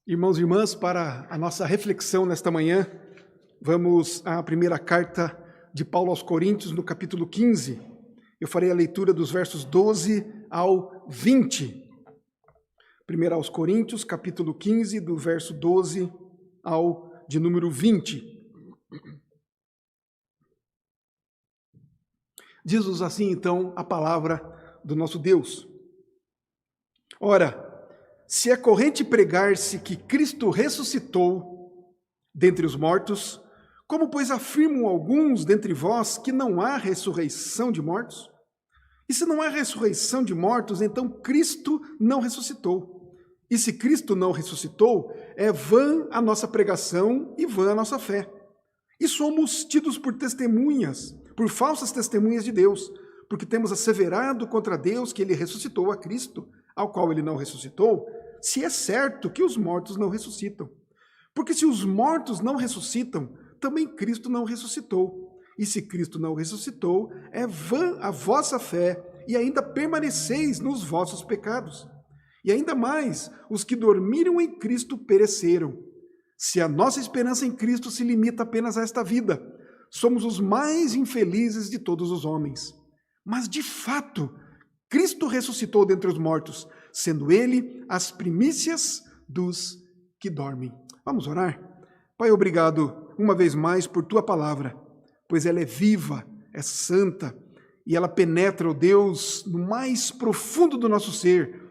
Irmãos e irmãs, para a nossa reflexão nesta manhã, vamos à primeira carta de Paulo aos Coríntios, no capítulo 15. Eu farei a leitura dos versos 12 ao 20. Primeiro aos Coríntios, capítulo 15, do verso 12 ao de número 20. Diz-nos assim, então, a palavra do nosso Deus. Ora, se é corrente pregar-se que Cristo ressuscitou dentre os mortos, como, pois, afirmam alguns dentre vós que não há ressurreição de mortos? E se não há ressurreição de mortos, então Cristo não ressuscitou. E se Cristo não ressuscitou, é vã a nossa pregação e vã a nossa fé. E somos tidos por testemunhas, por falsas testemunhas de Deus, porque temos asseverado contra Deus que ele ressuscitou a Cristo, ao qual ele não ressuscitou, se é certo que os mortos não ressuscitam. Porque se os mortos não ressuscitam, também Cristo não ressuscitou. E se Cristo não ressuscitou, é vã a vossa fé, e ainda permaneceis nos vossos pecados. E ainda mais, os que dormiram em Cristo pereceram. Se a nossa esperança em Cristo se limita apenas a esta vida, somos os mais infelizes de todos os homens. Mas, de fato, Cristo ressuscitou dentre os mortos, sendo ele as primícias dos que dormem. Vamos orar? Pai, obrigado uma vez mais por tua palavra, pois ela é viva, é santa, e ela penetra, ó Deus, no mais profundo do nosso ser,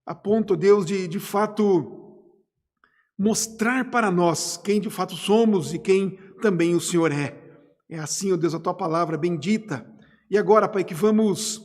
a ponto, Deus, de fato mostrar para nós quem de fato somos e quem também o Senhor é. É assim, ó Deus, a tua palavra bendita. E agora, Pai, que vamos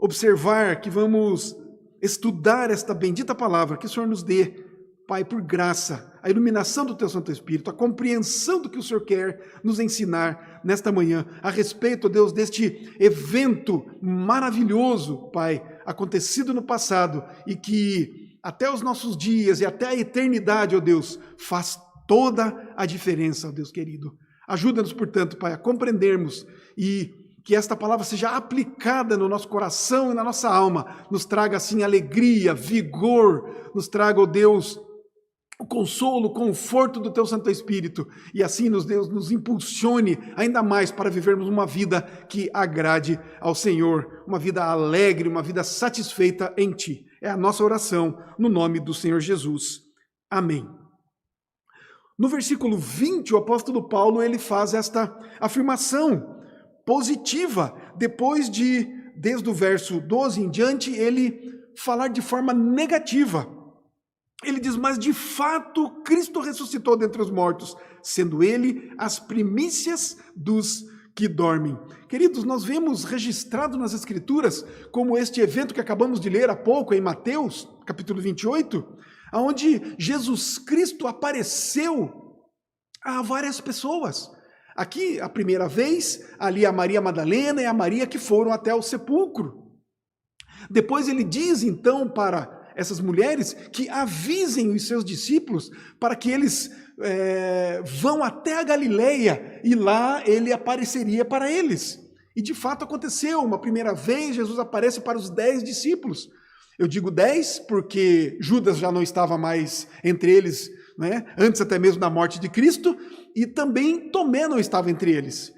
observar, que vamos estudar esta bendita palavra, que o Senhor nos dê, Pai, por graça, a iluminação do teu Santo Espírito, a compreensão do que o Senhor quer nos ensinar nesta manhã, a respeito, ó Deus, deste evento maravilhoso, Pai, acontecido no passado e que até os nossos dias e até a eternidade, ó Deus, faz toda a diferença, ó Deus querido. Ajuda-nos, portanto, Pai, a compreendermos e que esta palavra seja aplicada no nosso coração e na nossa alma, nos traga, assim, alegria, vigor, nos traga, ó Deus, o consolo, o conforto do teu Santo Espírito, e assim, Deus, nos impulsione ainda mais para vivermos uma vida que agrade ao Senhor, uma vida alegre, uma vida satisfeita em Ti. É a nossa oração, no nome do Senhor Jesus. Amém. No versículo 20, o apóstolo Paulo, ele faz esta afirmação positiva, depois de, desde o verso 12 em diante, ele falar de forma negativa. Ele diz, mas de fato Cristo ressuscitou dentre os mortos, sendo ele as primícias dos que dormem. Queridos, nós vemos registrado nas Escrituras, como este evento que acabamos de ler há pouco, em Mateus, capítulo 28, onde Jesus Cristo apareceu a várias pessoas. Aqui, a primeira vez, ali a Maria Madalena e a Maria que foram até o sepulcro. Depois ele diz, então, para essas mulheres que avisem os seus discípulos para que eles vão até a Galileia e lá ele apareceria para eles. E de fato aconteceu, uma primeira vez Jesus aparece para os 10 discípulos. Eu digo 10 porque Judas já não estava mais entre eles, né? Antes até mesmo da morte de Cristo, e também Tomé não estava entre eles.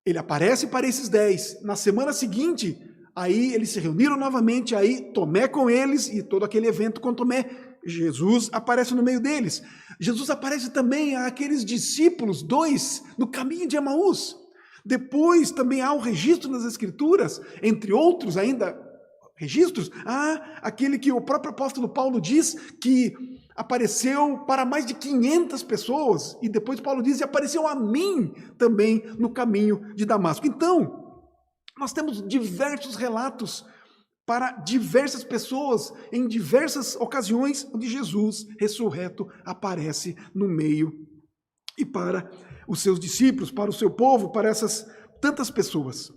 Ele aparece para esses 10. Na semana seguinte, aí eles se reuniram novamente, aí Tomé com eles e todo aquele evento com Tomé. Jesus aparece no meio deles. Jesus aparece também àqueles discípulos, 2, no caminho de Emaús. Depois também há um registro nas Escrituras, entre outros ainda registros, há aquele que o próprio apóstolo Paulo diz que apareceu para mais de 500 pessoas, e depois Paulo diz, e apareceu a mim também no caminho de Damasco. Então, nós temos diversos relatos para diversas pessoas, em diversas ocasiões, onde Jesus, ressurreto, aparece no meio, e para os seus discípulos, para o seu povo, para essas tantas pessoas.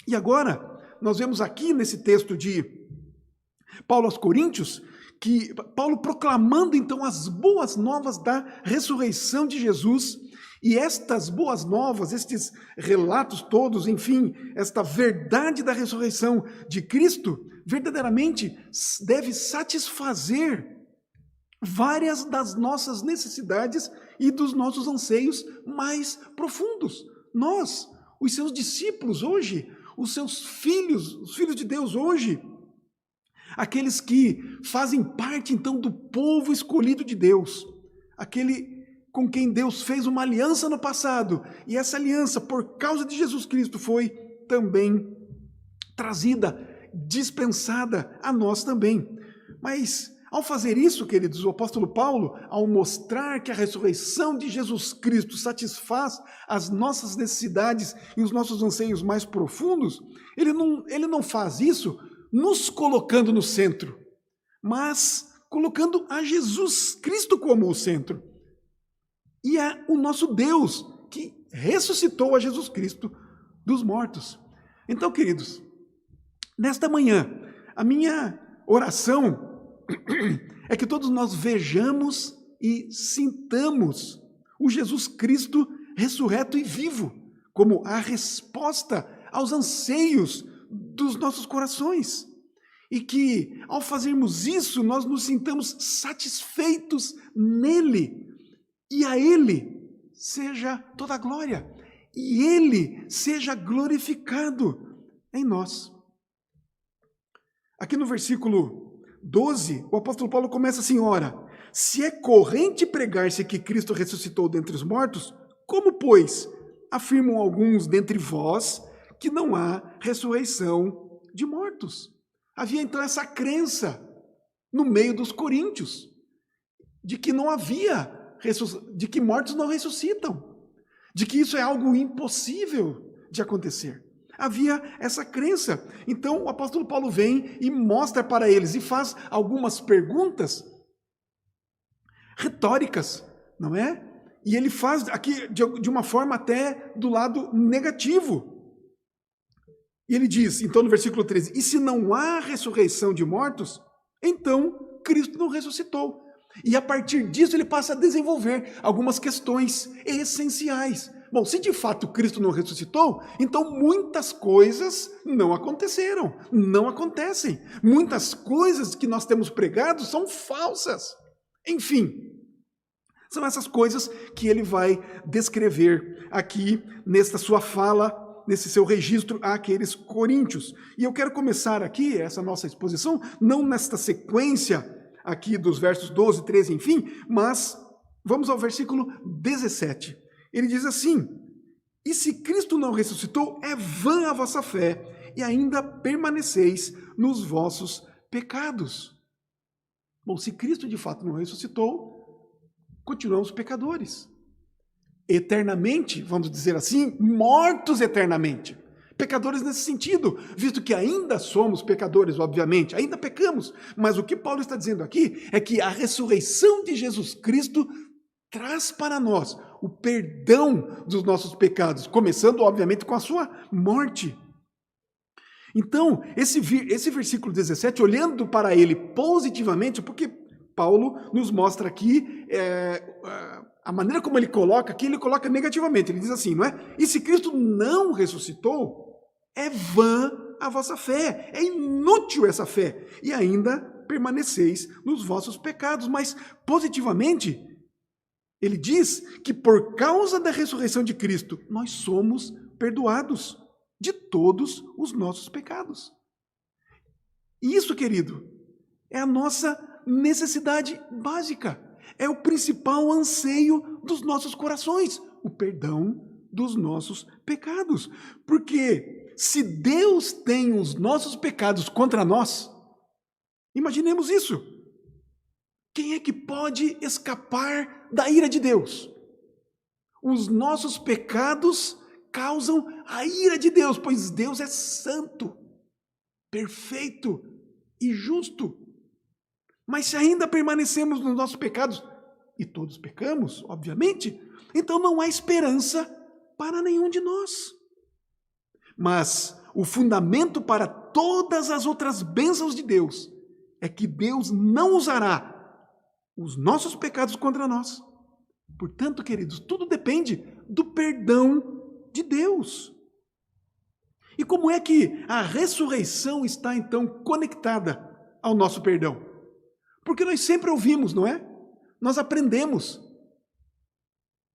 E agora, nós vemos aqui nesse texto de Paulo aos Coríntios, que Paulo proclamando então as boas novas da ressurreição de Jesus, e estas boas novas, estes relatos todos, enfim, esta verdade da ressurreição de Cristo, verdadeiramente deve satisfazer várias das nossas necessidades e dos nossos anseios mais profundos. Nós, os seus discípulos hoje, os seus filhos, os filhos de Deus hoje, aqueles que fazem parte então do povo escolhido de Deus, aquele com quem Deus fez uma aliança no passado, e essa aliança, por causa de Jesus Cristo, foi também trazida, dispensada a nós também. Mas, ao fazer isso, queridos, o apóstolo Paulo, ao mostrar que a ressurreição de Jesus Cristo satisfaz as nossas necessidades e os nossos anseios mais profundos, ele não faz isso nos colocando no centro, mas colocando a Jesus Cristo como o centro. E é o nosso Deus que ressuscitou a Jesus Cristo dos mortos. Então, queridos, nesta manhã, a minha oração é que todos nós vejamos e sintamos o Jesus Cristo ressurreto e vivo, como a resposta aos anseios dos nossos corações. E que, ao fazermos isso, nós nos sintamos satisfeitos nele. E a ele seja toda a glória. E ele seja glorificado em nós. Aqui no versículo 12, o apóstolo Paulo começa assim: ora, se é corrente pregar-se que Cristo ressuscitou dentre os mortos, como, pois, afirmam alguns dentre vós que não há ressurreição de mortos? Havia então essa crença no meio dos coríntios, de que não havia, de que mortos não ressuscitam, de que isso é algo impossível de acontecer. Havia essa crença. Então o apóstolo Paulo vem e mostra para eles e faz algumas perguntas retóricas, não é? E ele faz aqui de uma forma até do lado negativo. E ele diz, então no versículo 13, e se não há ressurreição de mortos, então Cristo não ressuscitou. E a partir disso ele passa a desenvolver algumas questões essenciais. Bom, se de fato Cristo não ressuscitou, então muitas coisas não aconteceram, não acontecem. Muitas coisas que nós temos pregado são falsas. Enfim, são essas coisas que ele vai descrever aqui nesta sua fala, nesse seu registro àqueles coríntios. E eu quero começar aqui essa nossa exposição, não nesta sequência aqui dos versos 12, 13, enfim, mas vamos ao versículo 17. Ele diz assim: e se Cristo não ressuscitou, é vã a vossa fé, e ainda permaneceis nos vossos pecados. Bom, se Cristo de fato não ressuscitou, continuamos pecadores. Eternamente, vamos dizer assim, mortos eternamente. Pecadores nesse sentido, visto que ainda somos pecadores, obviamente, ainda pecamos. Mas o que Paulo está dizendo aqui é que a ressurreição de Jesus Cristo traz para nós o perdão dos nossos pecados, começando, obviamente, com a sua morte. Então, esse versículo 17, olhando para ele positivamente, porque Paulo nos mostra aqui a maneira como ele coloca aqui, ele coloca negativamente. Ele diz assim, não é? E se Cristo não ressuscitou, é vã a vossa fé, é inútil essa fé, e ainda permaneceis nos vossos pecados. Mas, positivamente, ele diz que por causa da ressurreição de Cristo, nós somos perdoados de todos os nossos pecados. E isso, querido, é a nossa necessidade básica. É o principal anseio dos nossos corações, o perdão dos nossos pecados. Porque se Deus tem os nossos pecados contra nós, imaginemos isso. Quem é que pode escapar da ira de Deus? Os nossos pecados causam a ira de Deus, pois Deus é santo, perfeito e justo. Mas se ainda permanecemos nos nossos pecados, e todos pecamos, obviamente, então não há esperança para nenhum de nós. Mas o fundamento para todas as outras bênçãos de Deus é que Deus não usará os nossos pecados contra nós. Portanto, queridos, tudo depende do perdão de Deus. E como é que a ressurreição está, então, conectada ao nosso perdão? Porque nós sempre ouvimos, não é? Nós aprendemos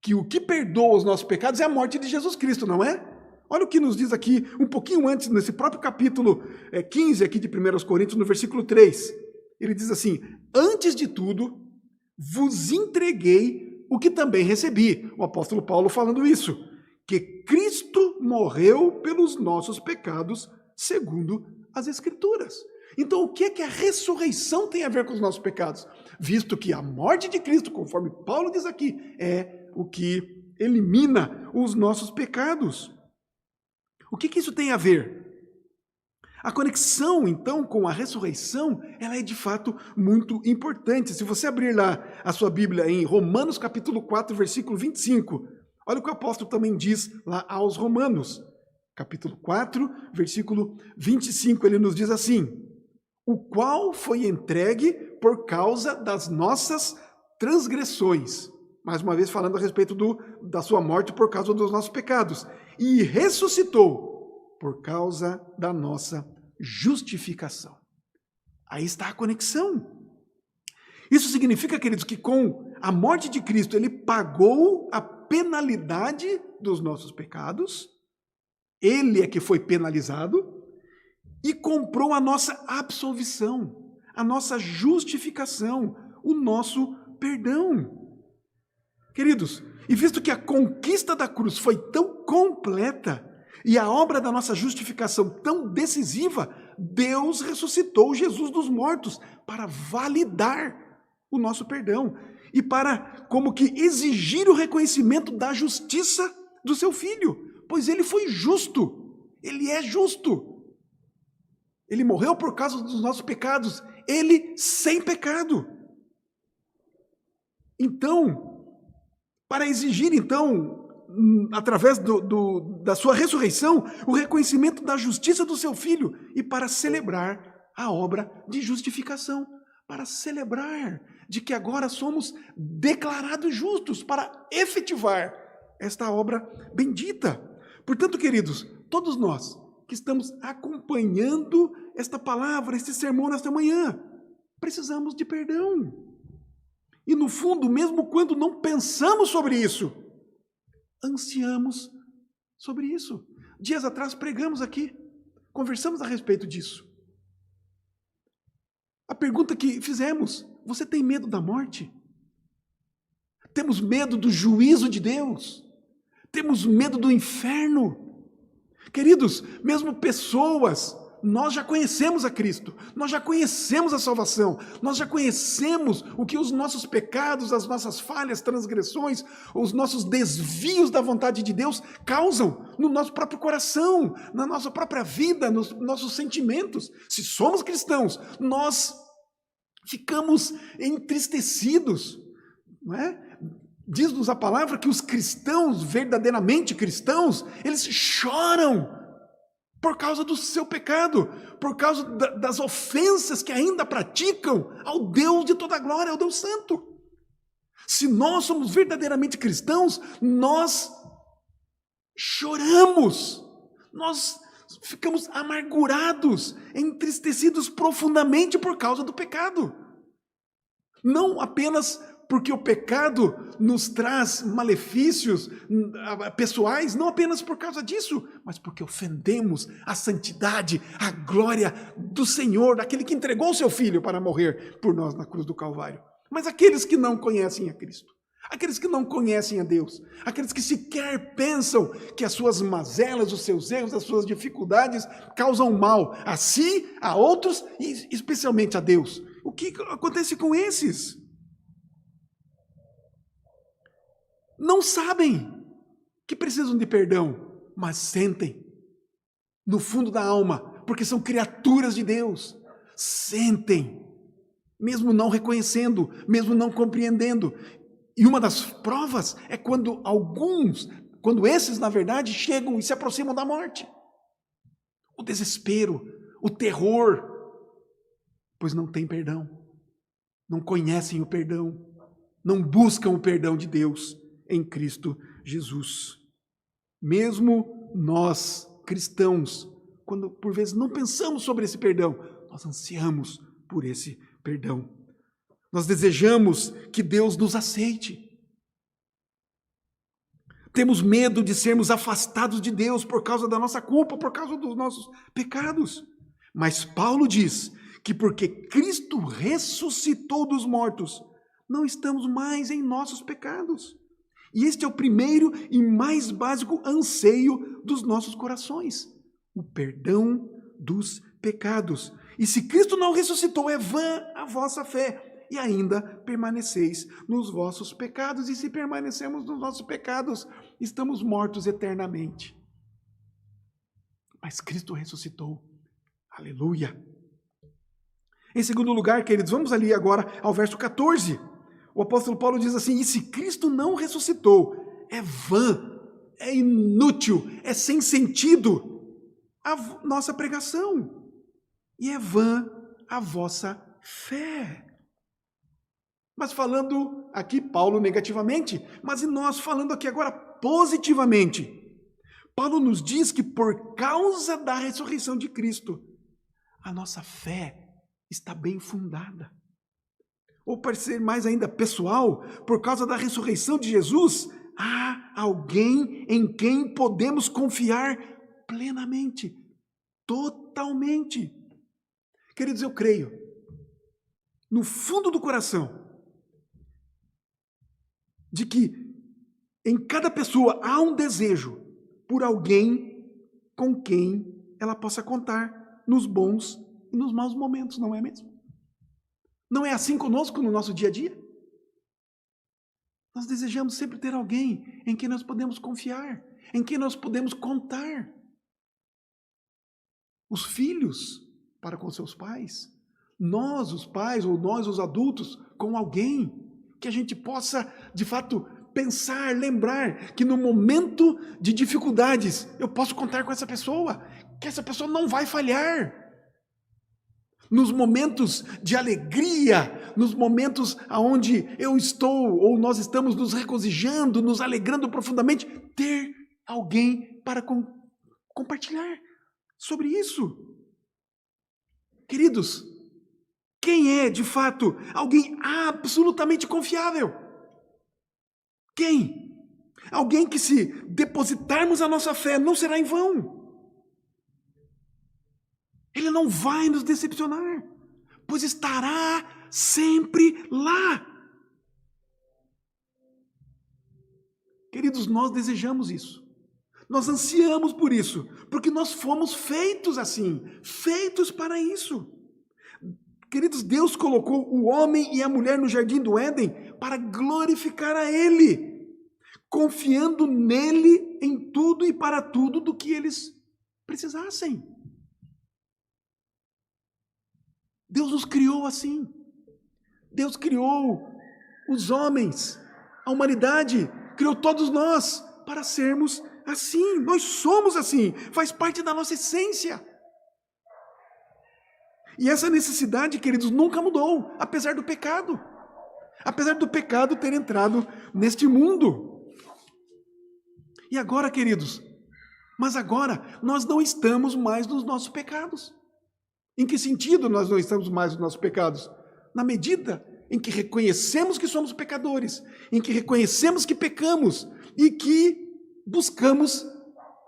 que o que perdoa os nossos pecados é a morte de Jesus Cristo, não é? Olha o que nos diz aqui, um pouquinho antes, nesse próprio capítulo 15 aqui de 1 Coríntios, no versículo 3. Ele diz assim: antes de tudo, vos entreguei o que também recebi. O apóstolo Paulo falando isso, que Cristo morreu pelos nossos pecados, segundo as Escrituras. Então, o que é que a ressurreição tem a ver com os nossos pecados? Visto que a morte de Cristo, conforme Paulo diz aqui, é o que elimina os nossos pecados. O que isso tem a ver? A conexão, então, com a ressurreição, ela é de fato muito importante. Se você abrir lá a sua Bíblia em Romanos capítulo 4, versículo 25, olha o que o apóstolo também diz lá aos Romanos. Capítulo 4, versículo 25, ele nos diz assim: o qual foi entregue por causa das nossas transgressões. Mais uma vez falando a respeito da sua morte por causa dos nossos pecados. E ressuscitou por causa da nossa justificação. Aí está a conexão. Isso significa, queridos, que com a morte de Cristo, ele pagou a penalidade dos nossos pecados, ele é que foi penalizado, e comprou a nossa absolvição, a nossa justificação, o nosso perdão. Queridos, e visto que a conquista da cruz foi tão completa e a obra da nossa justificação tão decisiva, Deus ressuscitou Jesus dos mortos para validar o nosso perdão e para, como que, exigir o reconhecimento da justiça do seu Filho, pois ele foi justo, ele é justo. Ele morreu por causa dos nossos pecados, ele sem pecado. Então, para exigir, então, através da sua ressurreição, o reconhecimento da justiça do seu Filho e para celebrar a obra de justificação, para celebrar de que agora somos declarados justos, para efetivar esta obra bendita. Portanto, queridos, todos nós que estamos acompanhando esta palavra, este sermão nesta manhã, precisamos de perdão. E no fundo, mesmo quando não pensamos sobre isso, ansiamos sobre isso. Dias atrás pregamos aqui, conversamos a respeito disso. A pergunta que fizemos: você tem medo da morte? Temos medo do juízo de Deus? Temos medo do inferno? Queridos, mesmo pessoas, nós já conhecemos a Cristo, nós já conhecemos a salvação, nós já conhecemos o que os nossos pecados, as nossas falhas, transgressões, os nossos desvios da vontade de Deus causam no nosso próprio coração, na nossa própria vida, nos nossos sentimentos. Se somos cristãos, nós ficamos entristecidos, não é? Diz-nos a palavra que os cristãos, verdadeiramente cristãos, eles choram por causa do seu pecado, por causa das ofensas que ainda praticam ao Deus de toda glória, ao Deus Santo. Se nós somos verdadeiramente cristãos, nós choramos, nós ficamos amargurados, entristecidos profundamente por causa do pecado. Não apenas porque o pecado nos traz malefícios pessoais, não apenas por causa disso, mas porque ofendemos a santidade, a glória do Senhor, daquele que entregou o seu Filho para morrer por nós na cruz do Calvário. Mas aqueles que não conhecem a Cristo, aqueles que não conhecem a Deus, aqueles que sequer pensam que as suas mazelas, os seus erros, as suas dificuldades causam mal a si, a outros e especialmente a Deus. O que acontece com esses? Não sabem que precisam de perdão, mas sentem no fundo da alma, porque são criaturas de Deus, sentem, mesmo não reconhecendo, mesmo não compreendendo. E uma das provas é quando esses, na verdade, chegam e se aproximam da morte. O desespero, o terror, pois não têm perdão, não conhecem o perdão, não buscam o perdão de Deus em Cristo Jesus. Mesmo nós, cristãos, quando por vezes não pensamos sobre esse perdão, nós ansiamos por esse perdão. Nós desejamos que Deus nos aceite. Temos medo de sermos afastados de Deus por causa da nossa culpa, por causa dos nossos pecados. Mas Paulo diz que porque Cristo ressuscitou dos mortos, não estamos mais em nossos pecados. E este é o primeiro e mais básico anseio dos nossos corações: o perdão dos pecados. E se Cristo não ressuscitou, é vã a vossa fé, e ainda permaneceis nos vossos pecados. E se permanecemos nos nossos pecados, estamos mortos eternamente. Mas Cristo ressuscitou. Aleluia! Em segundo lugar, queridos, vamos ali agora ao verso 14. O apóstolo Paulo diz assim: e se Cristo não ressuscitou, é vã, é inútil, é sem sentido a nossa pregação. E é vã a vossa fé. Mas falando aqui, Paulo negativamente, mas e nós falando aqui agora positivamente. Paulo nos diz que por causa da ressurreição de Cristo, a nossa fé está bem fundada. Ou para ser mais ainda pessoal, por causa da ressurreição de Jesus, há alguém em quem podemos confiar plenamente, totalmente. Queridos, eu creio, no fundo do coração, de que em cada pessoa há um desejo por alguém com quem ela possa contar nos bons e nos maus momentos, não é mesmo? Não é assim conosco no nosso dia a dia? Nós desejamos sempre ter alguém em quem nós podemos confiar, em quem nós podemos contar. Os filhos para com seus pais, nós os pais ou nós os adultos com alguém que a gente possa de fato pensar, lembrar que no momento de dificuldades eu posso contar com essa pessoa, que essa pessoa não vai falhar. Nos momentos de alegria, nos momentos onde eu estou ou nós estamos nos regozijando, nos alegrando profundamente, ter alguém para compartilhar sobre isso. Queridos, quem é de fato alguém absolutamente confiável? Quem? Alguém que, se depositarmos a nossa fé, não será em vão. Ele não vai nos decepcionar, pois estará sempre lá. Queridos, nós desejamos isso. Nós ansiamos por isso, porque nós fomos feitos assim, feitos para isso. Queridos, Deus colocou o homem e a mulher no jardim do Éden para glorificar a Ele, confiando nele em tudo e para tudo do que eles precisassem. Deus nos criou assim. Deus criou os homens, a humanidade, criou todos nós para sermos assim. Nós somos assim, faz parte da nossa essência. E essa necessidade, queridos, nunca mudou, apesar do pecado. Apesar do pecado ter entrado neste mundo. E agora, queridos, mas agora nós não estamos mais nos nossos pecados. Em que sentido nós não estamos mais nos nossos pecados? Na medida em que reconhecemos que somos pecadores, em que reconhecemos que pecamos e que buscamos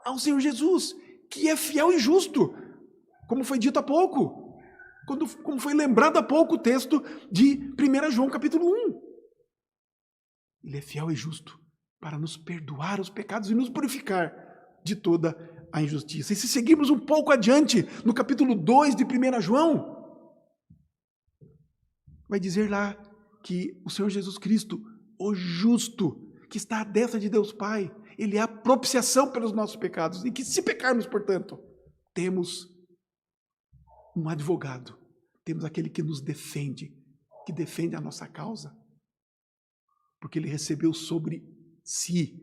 ao Senhor Jesus, que é fiel e justo, como foi dito há pouco, como foi lembrado há pouco o texto de 1 João capítulo 1. Ele é fiel e justo para nos perdoar os pecados e nos purificar de toda a injustiça. E se seguirmos um pouco adiante, no capítulo 2 de 1 João, vai dizer lá que o Senhor Jesus Cristo, o justo, que está à destra de Deus Pai, Ele é a propiciação pelos nossos pecados. E que se pecarmos, portanto, temos um advogado, temos aquele que nos defende, que defende a nossa causa, porque Ele recebeu sobre si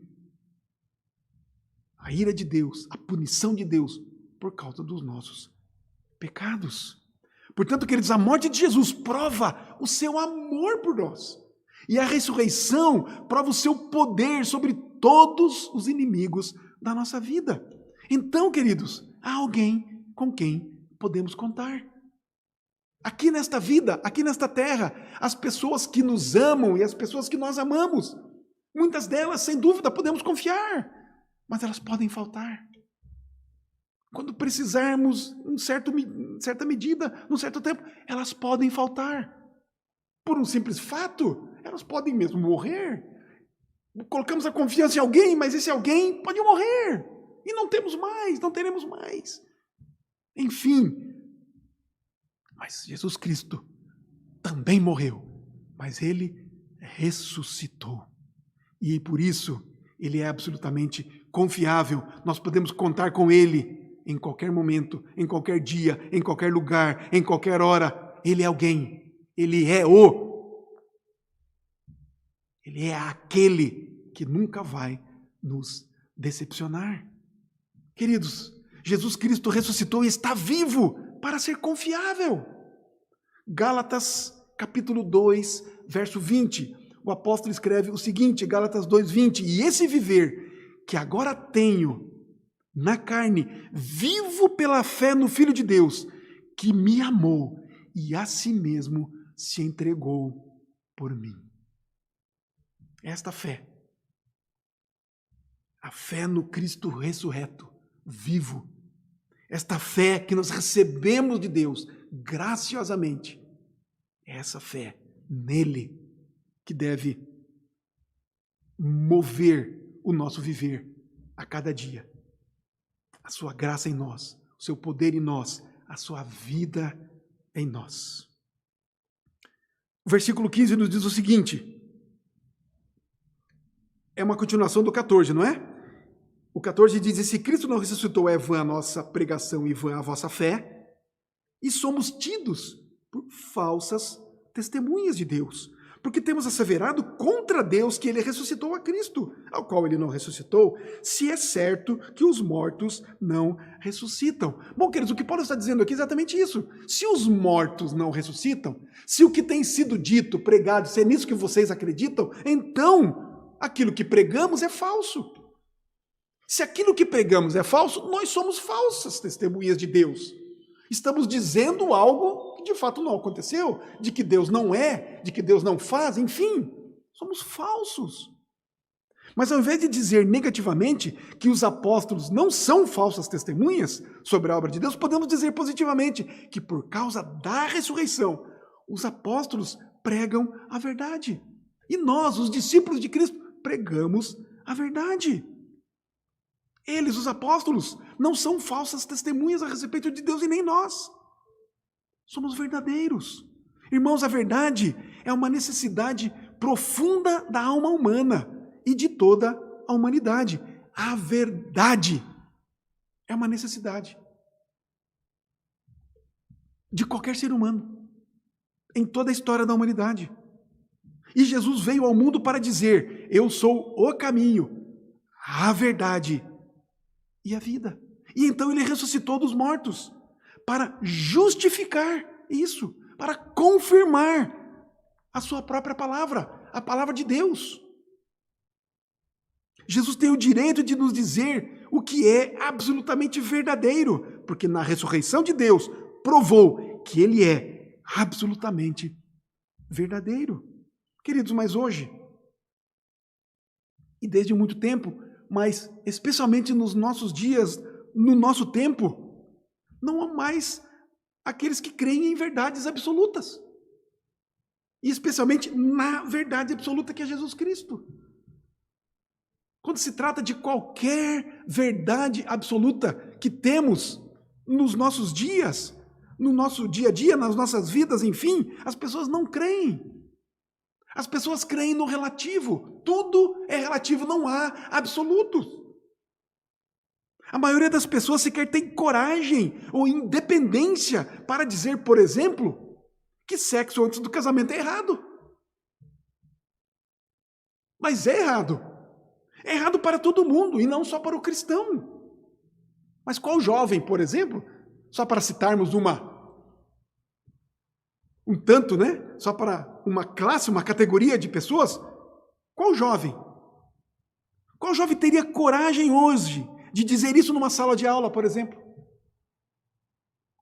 a ira de Deus, a punição de Deus, por causa dos nossos pecados. Portanto, queridos, a morte de Jesus prova o seu amor por nós. E a ressurreição prova o seu poder sobre todos os inimigos da nossa vida. Então, queridos, há alguém com quem podemos contar. aqui nesta vida, aqui nesta terra, as pessoas que nos amam e as pessoas que nós amamos, muitas delas, sem dúvida, podemos confiar, mas elas podem faltar. Quando precisarmos, em certa medida, num certo tempo, elas podem faltar. Por um simples fato, elas podem mesmo morrer. Colocamos a confiança em alguém, mas esse alguém pode morrer. E não temos mais, não teremos mais. Enfim, mas Jesus Cristo também morreu, mas Ele ressuscitou. E por isso, Ele é absolutamente confiável. Nós podemos contar com Ele em qualquer momento, em qualquer dia, em qualquer lugar, em qualquer hora. Ele é alguém. Ele é Ele é aquele que nunca vai nos decepcionar. Queridos, Jesus Cristo ressuscitou e está vivo para ser confiável. Gálatas capítulo 2, verso 20. O apóstolo escreve o seguinte, Gálatas 2:20. E esse viver que agora tenho na carne, vivo pela fé no Filho de Deus, que me amou e a si mesmo se entregou por mim. Esta fé, a fé no Cristo ressurreto, vivo, esta fé que nós recebemos de Deus graciosamente, é essa fé nele que deve mover o nosso viver a cada dia. A sua graça em nós, o seu poder em nós, a sua vida em nós. O versículo 15 nos diz o seguinte, é uma continuação do 14, não é? O 14 diz, e se Cristo não ressuscitou, é vã a nossa pregação e vã a vossa fé, e somos tidos por falsas testemunhas de Deus, porque temos asseverado contra Deus que Ele ressuscitou a Cristo, ao qual Ele não ressuscitou, se é certo que os mortos não ressuscitam. Bom, queridos, o que Paulo está dizendo aqui é exatamente isso. Se os mortos não ressuscitam, se o que tem sido dito, pregado, se é nisso que vocês acreditam, então aquilo que pregamos é falso. Se aquilo que pregamos é falso, nós somos falsas testemunhas de Deus. Estamos dizendo algo que de fato não aconteceu, de que Deus não é, de que Deus não faz, enfim, somos falsos. Mas ao invés de dizer negativamente que os apóstolos não são falsas testemunhas sobre a obra de Deus, podemos dizer positivamente que por causa da ressurreição, os apóstolos pregam a verdade. E nós, os discípulos de Cristo, pregamos a verdade. Eles, os apóstolos, não são falsas testemunhas a respeito de Deus e nem nós. Somos verdadeiros. Irmãos, a verdade é uma necessidade profunda da alma humana e de toda a humanidade. A verdade é uma necessidade de qualquer ser humano em toda a história da humanidade. E Jesus veio ao mundo para dizer, eu sou o caminho, a verdade e a vida. E então ele ressuscitou dos mortos para justificar isso, para confirmar a sua própria palavra, a palavra de Deus. Jesus tem o direito de nos dizer o que é absolutamente verdadeiro, porque na ressurreição de Deus provou que ele é absolutamente verdadeiro. Queridos, mas hoje, e desde muito tempo, mas especialmente nos nossos dias, no nosso tempo, não há mais aqueles que creem em verdades absolutas. E especialmente na verdade absoluta que é Jesus Cristo. Quando se trata de qualquer verdade absoluta que temos nos nossos dias, no nosso dia a dia, nas nossas vidas, enfim, as pessoas não creem. As pessoas creem no relativo. Tudo é relativo, não há absolutos. A maioria das pessoas sequer tem coragem ou independência para dizer, por exemplo, que sexo antes do casamento é errado. Mas é errado. É errado para todo mundo e não só para o cristão. Mas qual jovem, por exemplo, só para citarmos um tanto, né? Só para uma classe, uma categoria de pessoas, qual jovem? Qual jovem teria coragem hoje de dizer isso numa sala de aula, por exemplo?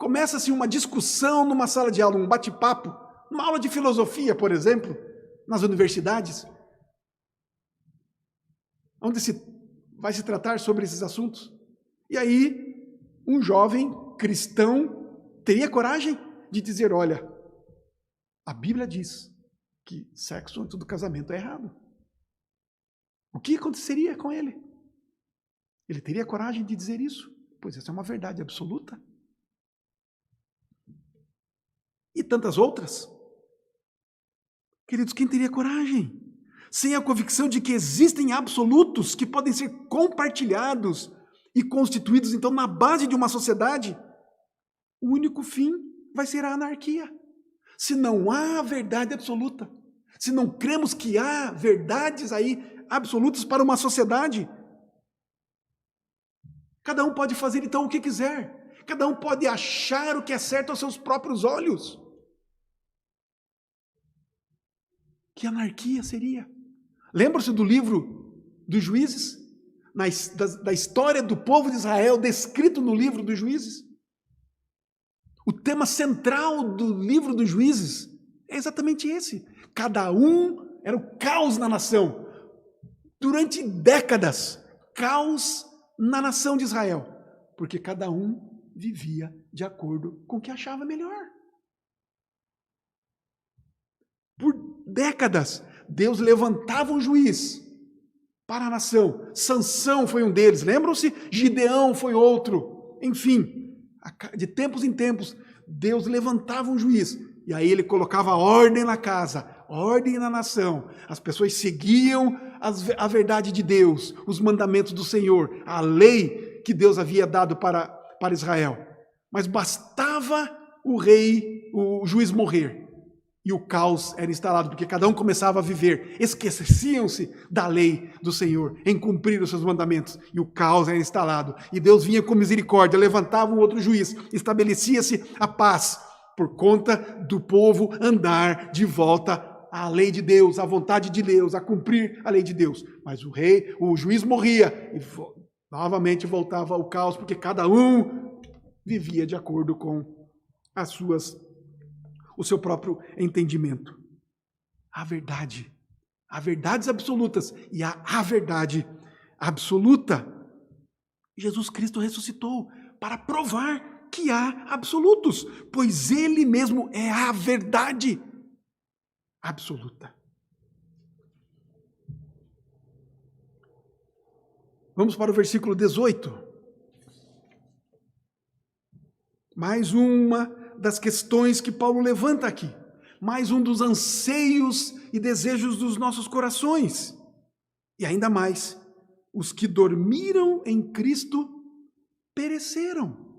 Começa-se uma discussão numa sala de aula, um bate-papo, numa aula de filosofia, por exemplo, nas universidades, onde vai se tratar sobre esses assuntos. E aí, um jovem cristão teria coragem de dizer, olha, a Bíblia diz que sexo antes do casamento é errado. O que aconteceria com ele? Ele teria coragem de dizer isso? Pois essa é uma verdade absoluta. E tantas outras. Queridos, quem teria coragem? Sem a convicção de que existem absolutos que podem ser compartilhados e constituídos, então, na base de uma sociedade, o único fim vai ser a anarquia. Se não há verdade absoluta, se não cremos que há verdades aí absolutas para uma sociedade, cada um pode fazer então o que quiser, cada um pode achar o que é certo aos seus próprios olhos. Que anarquia seria? Lembra-se do livro dos Juízes? Da história do povo de Israel descrito no livro dos Juízes? O tema central do livro dos Juízes é exatamente esse. Cada um era o caos na nação. Durante décadas, caos na nação de Israel. Porque cada um vivia de acordo com o que achava melhor. Por décadas, Deus levantava um juiz para a nação. Sansão foi um deles, lembram-se? Gideão foi outro. Enfim, de tempos em tempos, Deus levantava um juiz. E aí ele colocava ordem na casa, ordem na nação. As pessoas seguiam a verdade de Deus, os mandamentos do Senhor, a lei que Deus havia dado para Israel. Mas bastava o juiz morrer. E o caos era instalado, porque cada um começava a viver. Esqueciam-se da lei do Senhor, em cumprir os seus mandamentos. E o caos era instalado. E Deus vinha com misericórdia, levantava um outro juiz. Estabelecia-se a paz, por conta do povo andar de volta à lei de Deus, à vontade de Deus, a cumprir a lei de Deus. Mas o juiz morria e novamente voltava ao caos, porque cada um vivia de acordo com o seu próprio entendimento. A verdade, há verdades absolutas e há a verdade absoluta. Jesus Cristo ressuscitou para provar que há absolutos, pois Ele mesmo é a verdade absoluta. Vamos para o versículo 18. Mais uma das questões que Paulo levanta aqui. Mais um dos anseios e desejos dos nossos corações. E ainda mais, os que dormiram em Cristo pereceram.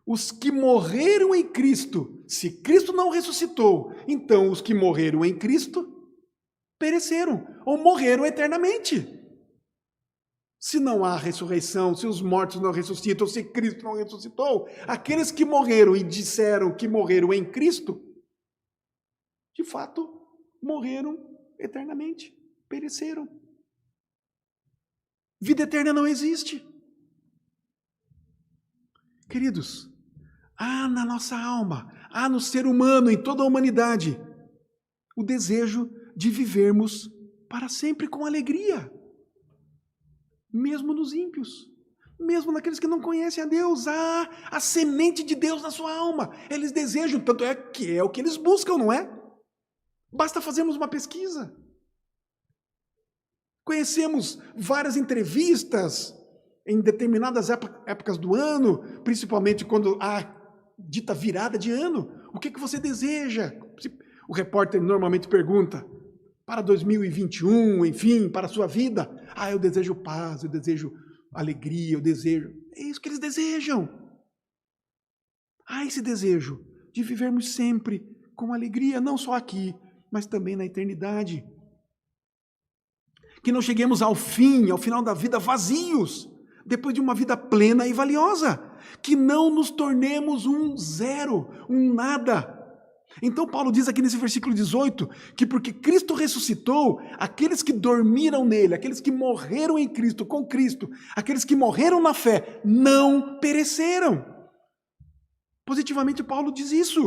Os que morreram em Cristo, se Cristo não ressuscitou, então os que morreram em Cristo pereceram ou morreram eternamente. Se não há ressurreição, se os mortos não ressuscitam, se Cristo não ressuscitou, aqueles que morreram e disseram que morreram em Cristo, de fato, morreram eternamente, pereceram. Vida eterna não existe. Queridos, há na nossa alma, há no ser humano, em toda a humanidade, o desejo de vivermos para sempre com alegria. Mesmo nos ímpios, mesmo naqueles que não conhecem a Deus, há a semente de Deus na sua alma. Eles desejam, tanto é que é o que eles buscam, não é? Basta fazermos uma pesquisa. Conhecemos várias entrevistas em determinadas épocas do ano, principalmente quando há dita virada de ano. O que você deseja? O repórter normalmente pergunta, para 2021, enfim, para a sua vida. Eu desejo paz, eu desejo alegria, eu desejo... É isso que eles desejam. Há esse desejo de vivermos sempre com alegria, não só aqui, mas também na eternidade. Que não cheguemos ao final da vida vazios, depois de uma vida plena e valiosa. Que não nos tornemos um zero, um nada. Então Paulo diz aqui nesse versículo 18, que porque Cristo ressuscitou, aqueles que dormiram nele, aqueles que morreram em Cristo, com Cristo, aqueles que morreram na fé, não pereceram. Positivamente, Paulo diz isso.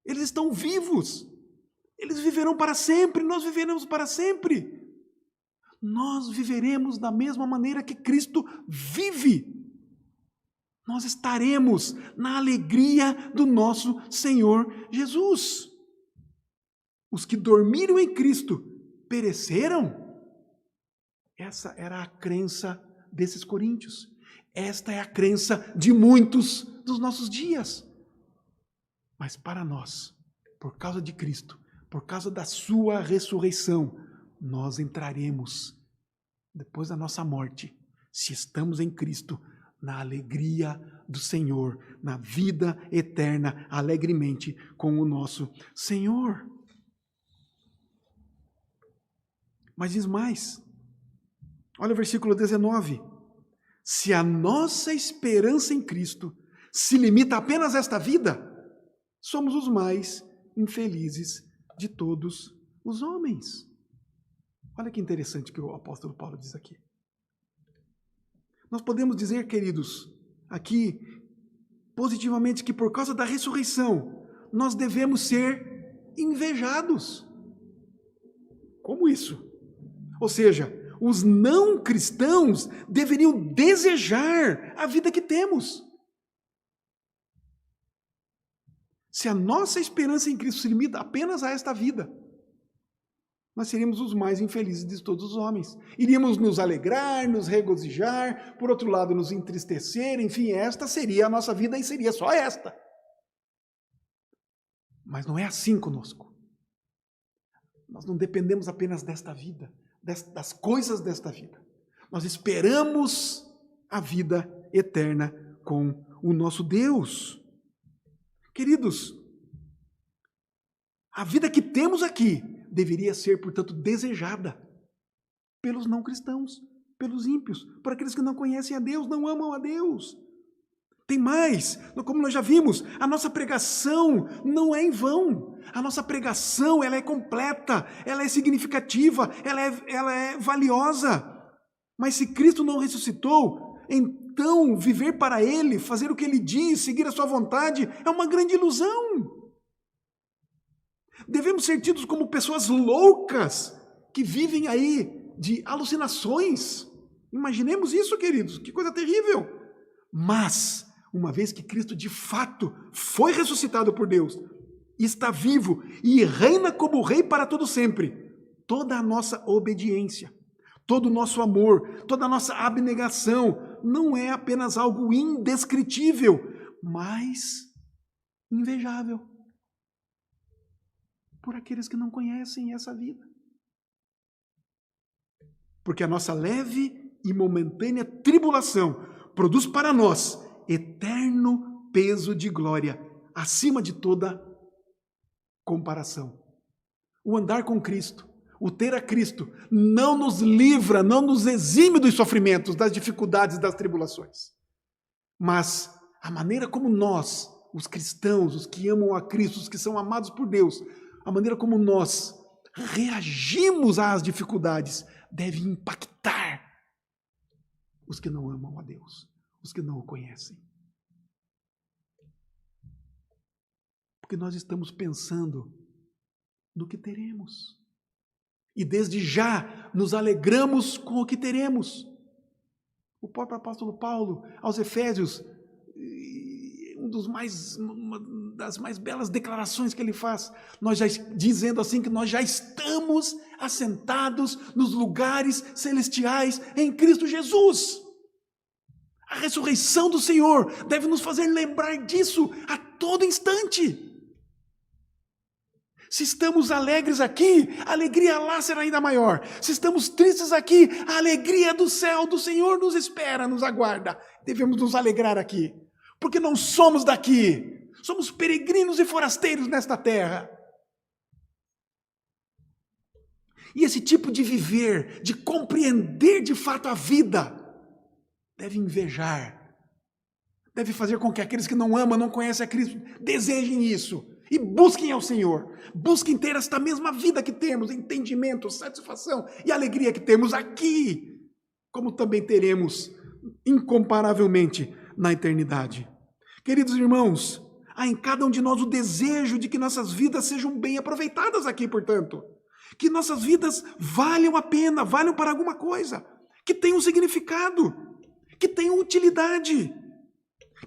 Eles estão vivos. Eles viverão para sempre, nós viveremos para sempre. Nós viveremos da mesma maneira que Cristo vive. Nós estaremos na alegria do nosso Senhor Jesus. Os que dormiram em Cristo pereceram? Essa era a crença desses coríntios. Esta é a crença de muitos dos nossos dias. Mas para nós, por causa de Cristo, por causa da sua ressurreição, nós entraremos, depois da nossa morte, se estamos em Cristo, na alegria do Senhor, na vida eterna, alegremente com o nosso Senhor. Mas diz mais. Olha o versículo 19. Se a nossa esperança em Cristo se limita apenas a esta vida, somos os mais infelizes de todos os homens. Olha que interessante que o apóstolo Paulo diz aqui. Nós podemos dizer, queridos, aqui, positivamente, que por causa da ressurreição, nós devemos ser invejados. Como isso? Ou seja, os não cristãos deveriam desejar a vida que temos. Se a nossa esperança em Cristo se limita apenas a esta vida, nós seríamos os mais infelizes de todos os homens. Iríamos nos alegrar, nos regozijar, por outro lado, nos entristecer, enfim, esta seria a nossa vida e seria só esta. Mas não é assim conosco. Nós não dependemos apenas desta vida, das coisas desta vida. Nós esperamos a vida eterna com o nosso Deus. Queridos, a vida que temos aqui deveria ser, portanto, desejada pelos não cristãos, pelos ímpios, por aqueles que não conhecem a Deus, não amam a Deus. Tem mais, como nós já vimos, a nossa pregação não é em vão. A nossa pregação, ela é completa, ela é significativa, ela é valiosa. Mas se Cristo não ressuscitou, então viver para Ele, fazer o que Ele diz, seguir a sua vontade, é uma grande ilusão. Devemos ser tidos como pessoas loucas, que vivem aí de alucinações. Imaginemos isso, queridos, que coisa terrível. Mas, uma vez que Cristo de fato foi ressuscitado por Deus, está vivo e reina como rei para todo sempre, toda a nossa obediência, todo o nosso amor, toda a nossa abnegação, não é apenas algo indescritível, mas invejável por aqueles que não conhecem essa vida. Porque a nossa leve e momentânea tribulação produz para nós eterno peso de glória, acima de toda comparação. O andar com Cristo, o ter a Cristo, não nos livra, não nos exime dos sofrimentos, das dificuldades, das tribulações. Mas a maneira como nós, os cristãos, os que amam a Cristo, os que são amados por Deus, a maneira como nós reagimos às dificuldades deve impactar os que não amam a Deus, os que não o conhecem. Porque nós estamos pensando no que teremos. E desde já nos alegramos com o que teremos. O próprio apóstolo Paulo, aos Efésios, uma das mais belas declarações que ele faz, dizendo assim que nós já estamos assentados nos lugares celestiais em Cristo Jesus. A ressurreição do Senhor deve nos fazer lembrar disso a todo instante. Se estamos alegres aqui, a alegria lá será ainda maior. Se estamos tristes aqui, a alegria do céu do Senhor nos espera, nos aguarda. Devemos nos alegrar aqui, porque não somos daqui. Somos peregrinos e forasteiros nesta terra. E esse tipo de viver, de compreender de fato a vida, deve invejar. Deve fazer com que aqueles que não amam, não conhecem a Cristo, desejem isso. E busquem ao Senhor, busquem ter esta mesma vida que temos, entendimento, satisfação e alegria que temos aqui, como também teremos incomparavelmente na eternidade. Queridos irmãos, há em cada um de nós o desejo de que nossas vidas sejam bem aproveitadas aqui, portanto. Que nossas vidas valham a pena, valham para alguma coisa, que tenham significado, que tenham utilidade.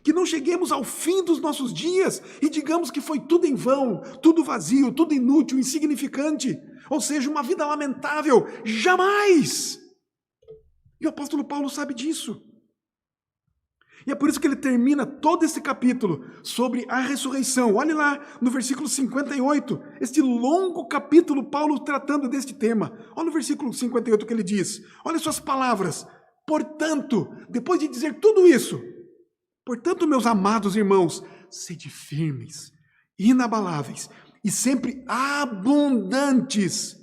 Que não cheguemos ao fim dos nossos dias e digamos que foi tudo em vão, tudo vazio, tudo inútil, insignificante. Ou seja, uma vida lamentável. Jamais! E o apóstolo Paulo sabe disso. E é por isso que ele termina todo esse capítulo sobre a ressurreição. Olhe lá no versículo 58, este longo capítulo, Paulo tratando deste tema. Olha no versículo 58 que ele diz. Olha suas palavras. Portanto, depois de dizer tudo isso, portanto, meus amados irmãos, sede firmes, inabaláveis e sempre abundantes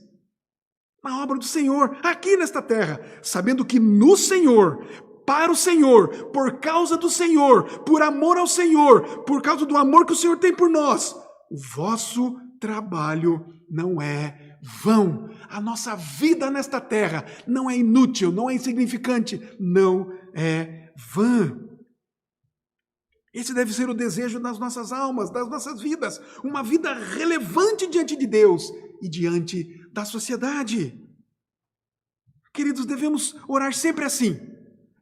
na obra do Senhor, aqui nesta terra, sabendo que no Senhor, para o Senhor, por causa do Senhor, por amor ao Senhor, por causa do amor que o Senhor tem por nós, o vosso trabalho não é vão. A nossa vida nesta terra não é inútil, não é insignificante, não é vã. Esse deve ser o desejo das nossas almas, das nossas vidas. Uma vida relevante diante de Deus e diante da sociedade. Queridos, devemos orar sempre assim.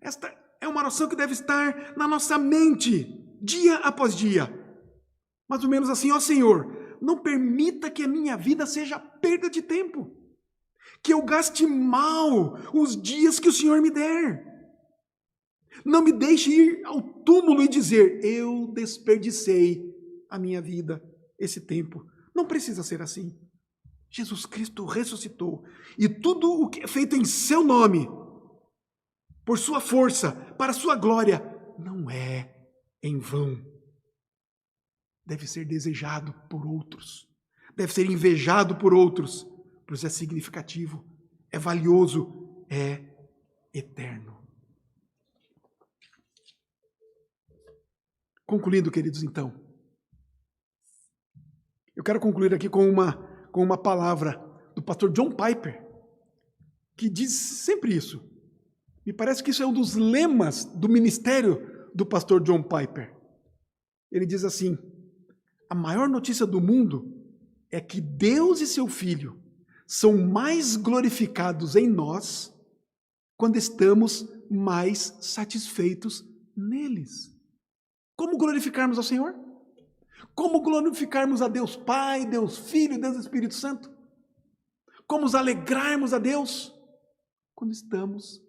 Esta é uma oração que deve estar na nossa mente, dia após dia. Mais ou menos assim, ó Senhor, não permita que a minha vida seja perda de tempo. Que eu gaste mal os dias que o Senhor me der. Não me deixe ir ao túmulo e dizer, eu desperdicei a minha vida, esse tempo. Não precisa ser assim. Jesus Cristo ressuscitou. E tudo o que é feito em seu nome, por sua força, para sua glória, não é em vão. Deve ser desejado por outros. Deve ser invejado por outros. Pois é significativo, é valioso, é eterno. Concluindo, queridos, então, eu quero concluir aqui com uma palavra do pastor John Piper, que diz sempre isso. Me parece que isso é um dos lemas do ministério do pastor John Piper. Ele diz assim, a maior notícia do mundo é que Deus e seu Filho são mais glorificados em nós quando estamos mais satisfeitos neles. Como glorificarmos ao Senhor? Como glorificarmos a Deus Pai, Deus Filho, Deus Espírito Santo? Como nos alegrarmos a Deus? Quando estamos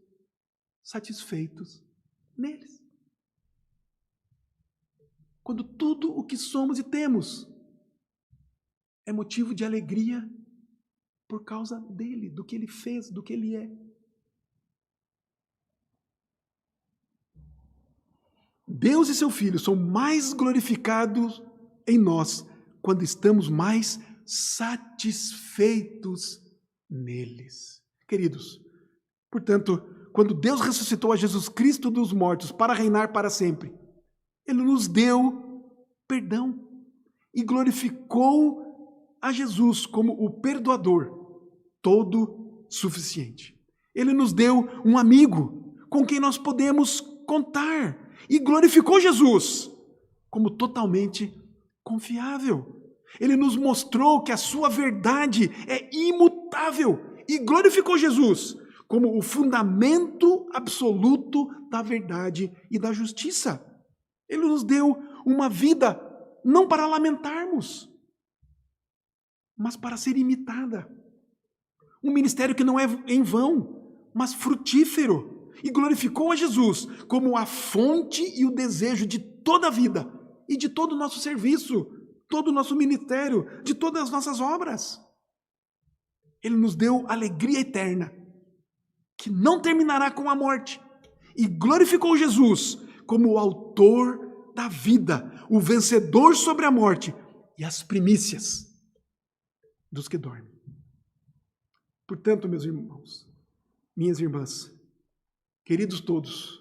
satisfeitos neles. Quando tudo o que somos e temos é motivo de alegria por causa dele, do que ele fez, do que ele é. Deus e seu Filho são mais glorificados em nós quando estamos mais satisfeitos neles. Queridos, portanto, quando Deus ressuscitou a Jesus Cristo dos mortos para reinar para sempre, Ele nos deu perdão e glorificou a Jesus como o perdoador todo suficiente. Ele nos deu um amigo com quem nós podemos contar e glorificou Jesus como totalmente confiável. Ele nos mostrou que a sua verdade é imutável e glorificou Jesus como o fundamento absoluto da verdade e da justiça. Ele nos deu uma vida não para lamentarmos, mas para ser imitada. Um ministério que não é em vão, mas frutífero. E glorificou a Jesus como a fonte e o desejo de toda a vida e de todo o nosso serviço, todo o nosso ministério, de todas as nossas obras. Ele nos deu alegria eterna, que não terminará com a morte, e glorificou Jesus como o autor da vida, o vencedor sobre a morte e as primícias dos que dormem. Portanto, meus irmãos, minhas irmãs, queridos todos,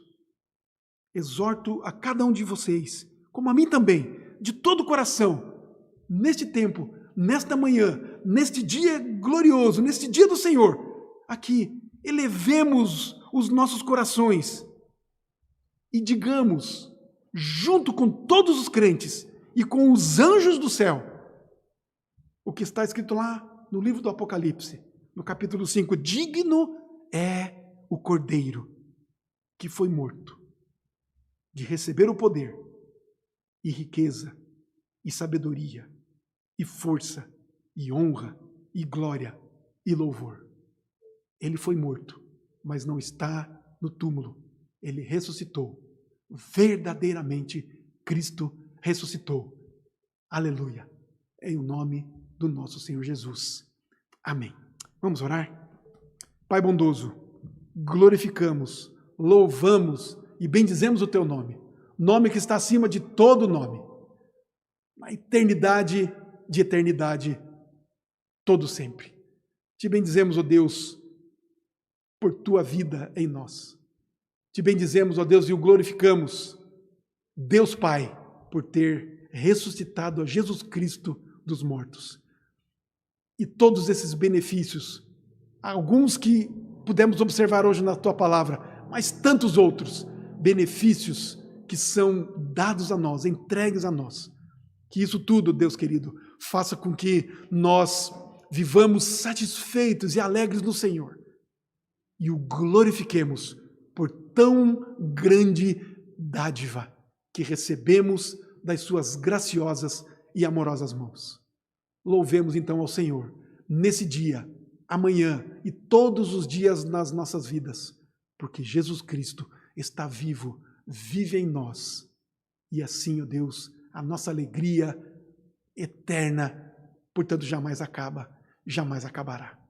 exorto a cada um de vocês, como a mim também, de todo o coração, neste tempo, nesta manhã, neste dia glorioso, neste dia do Senhor, aqui, elevemos os nossos corações e digamos junto com todos os crentes e com os anjos do céu, o que está escrito lá no livro do Apocalipse, no capítulo 5, digno é o Cordeiro que foi morto, de receber o poder e riqueza e sabedoria e força e honra e glória e louvor. Ele foi morto, mas não está no túmulo. Ele ressuscitou. Verdadeiramente, Cristo ressuscitou. Aleluia. Em o nome do nosso Senhor Jesus. Amém. Vamos orar? Pai bondoso, glorificamos, louvamos e bendizemos o teu nome. Nome que está acima de todo nome. Na eternidade de eternidade, todo sempre. Te bendizemos, ó Deus, por tua vida em nós. Te bendizemos, ó Deus, e o glorificamos, Deus Pai, por ter ressuscitado a Jesus Cristo dos mortos. E todos esses benefícios, alguns que pudemos observar hoje na tua palavra, mas tantos outros benefícios que são dados a nós, entregues a nós. Que isso tudo, Deus querido, faça com que nós vivamos satisfeitos e alegres no Senhor e o glorifiquemos por tão grande dádiva que recebemos das suas graciosas e amorosas mãos. Louvemos então ao Senhor nesse dia, amanhã e todos os dias nas nossas vidas, porque Jesus Cristo está vivo, vive em nós. E assim, ó Deus, a nossa alegria eterna, portanto, jamais acaba, jamais acabará.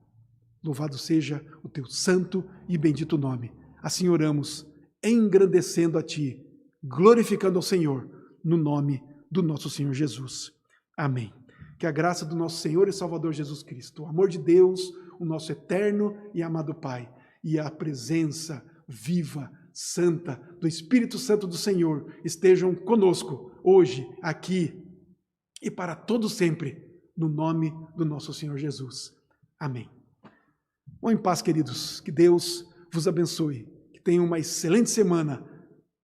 Louvado seja o teu santo e bendito nome. Assim oramos, engrandecendo a ti, glorificando ao Senhor, no nome do nosso Senhor Jesus. Amém. Que a graça do nosso Senhor e Salvador Jesus Cristo, o amor de Deus, o nosso eterno e amado Pai, e a presença viva, santa, do Espírito Santo do Senhor estejam conosco, hoje, aqui e para todo sempre, no nome do nosso Senhor Jesus. Amém. Vão em paz, queridos, que Deus vos abençoe, que tenham uma excelente semana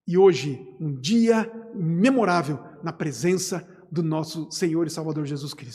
e hoje um dia memorável na presença do nosso Senhor e Salvador Jesus Cristo.